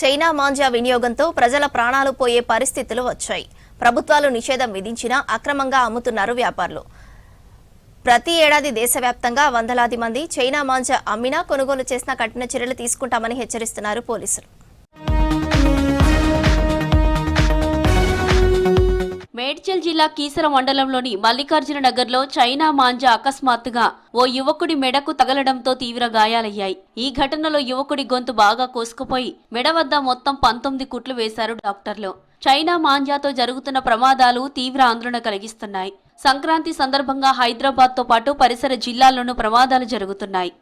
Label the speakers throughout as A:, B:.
A: China manja వినియోగంతో ప్రజల ప్రాణాలు పోయే పరిస్థితులు వచ్చాయి. ప్రభుత్వాలు నిషేధం విధించినా అక్రమంగా అమ్ముతున్నారు వ్యాపారులు. ప్రతి ఏడాది దేశవ్యాప్తంగా వందలాది మంది చైనా మాంజా అమ్మినా కొనుగోలు చేసినా కఠిన చర్యలు తీసుకుంటామని హెచ్చరిస్తున్నారు పోలీసులు.
B: మేడ్చల్ జిల్లా కీసర మండలంలోని మల్లికార్జున నగర్లో చైనా మాంజా అకస్మాత్తుగా ఓ యువకుడి మెడకు తగలడంతో తీవ్ర గాయాలయ్యాయి. ఈ ఘటనలో యువకుడి గొంతు బాగా కోసుకుపోయి మెడ వద్ద మొత్తం 19 కుట్లు వేశారు డాక్టర్లు. చైనా మాంజాతో జరుగుతున్న ప్రమాదాలు తీవ్ర ఆందోళన కలిగిస్తున్నాయి. సంక్రాంతి సందర్భంగా హైదరాబాద్ తో పాటు పరిసర జిల్లాల్లోనూ ప్రమాదాలు జరుగుతున్నాయి.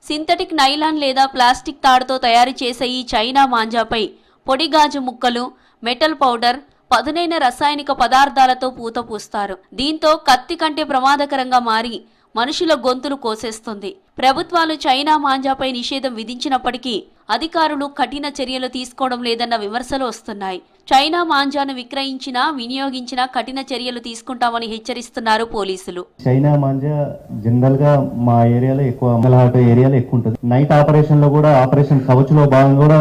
B: సింథటిక్ నైలాన్ లేదా ప్లాస్టిక్ తాడుతో తయారు చేసే ఈ చైనా మాంజాపై పొడి గాజు ముక్కలు, మెటల్ పౌడర్, పదునైన రసాయనిక పదార్థాలతో పూత పూస్తారు. దీంతో కత్తి కంటే ప్రమాదకరంగా మారి మనుషుల గొంతులు కోసేస్తుంది. ప్రభుత్వాలు చైనా మాంజాపై నిషేధం విధించినప్పటికీ అధికారులు కఠిన చర్యలు తీసుకోవడం లేదన్న విమర్శలు వస్తున్నాయి. చైనా మాంజాను విక్రయించినా వినియోగించినా కఠిన చర్యలు తీసుకుంటామని హెచ్చరిస్తున్నారు పోలీసులు.
C: చైనా మాంజా జనరల్ గా మా ఏరియాలో ఎక్కువ అమలహాట్ ఏరియాలో ఎక్కువ ఉంటుంది. నైట్ ఆపరేషన్ లో కూడా ఆపరేషన్ కవచ్ లో భాగంగా కూడా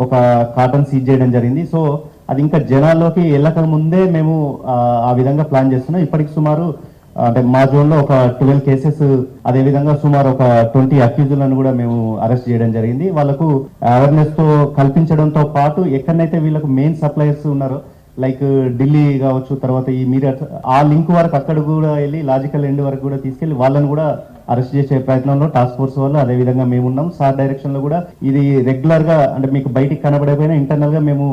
C: ఒక కాటన్ సీజ్ చేయడం జరిగింది. సో అది ఇంకా జనాల్లోకి వెళ్ళక ముందే మేము ఆ విధంగా ప్లాన్ చేస్తున్నాం. ఇప్పటికి సుమారు అంటే మా జోన్ లో ఒక 12 కేసెస్, అదే విధంగా సుమారు ఒక 20 అక్యూజులను కూడా మేము అరెస్ట్ చేయడం జరిగింది. వాళ్ళకు అవేర్నెస్ తో కల్పించడంతో పాటు ఎక్కడైతే వీళ్ళకు మెయిన్ సప్లయర్స్ ఉన్నారో లైక్ ఢిల్లీ కావచ్చు, తర్వాత ఈ మీరట్, ఆ లింక్ వరకు అక్కడ కూడా వెళ్ళి లాజికల్ ఎండ్ వరకు కూడా తీసుకెళ్లి వాళ్ళని కూడా అరెస్ట్ చేసే ప్రయత్నంలో టాస్క్ ఫోర్స్ వాళ్ళు అదే విధంగా మేము ఉన్నాం. సార్ డైరెక్షన్ లో కూడా ఇది రెగ్యులర్ గా అంటే మీకు బయటికి కనబడకపోయినా ఇంటర్నల్ గా మేము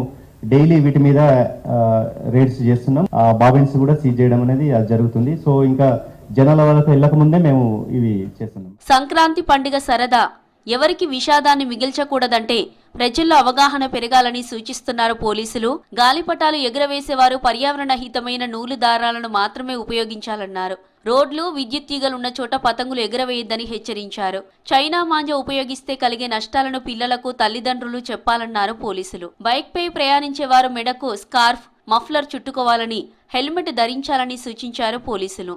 C: డైలీ వీటి మీద రేడ్స్ చేస్తున్నాం. బాబిన్స్ కూడా సీజ్ చేయడం అనేది జరుగుతుంది. సో ఇంకా జనాల వాళ్ళతో వెళ్ళక ముందే మేము ఇవి చేస్తున్నాం.
B: సంక్రాంతి పండుగ సరదా ఎవరికి విషాదాన్ని మిగిల్చకూడదంటే ప్రజల్లో అవగాహన పెరగాలని సూచిస్తున్నారు పోలీసులు. గాలిపటాలు ఎగురవేసేవారు పర్యావరణ హితమైన నూలు దారాలను మాత్రమే ఉపయోగించాలన్నారు. రోడ్లు, విద్యుత్ తీగలున్న చోట పతంగులు ఎగురవేయొద్దని హెచ్చరించారు. చైనా మాంజా ఉపయోగిస్తే కలిగే నష్టాలను పిల్లలకు తల్లిదండ్రులు చెప్పాలన్నారు పోలీసులు. బైక్పై ప్రయాణించే వారు మెడకు స్కార్ఫ్, మఫ్లర్ చుట్టుకోవాలని, హెల్మెట్ ధరించాలని సూచించారు పోలీసులు.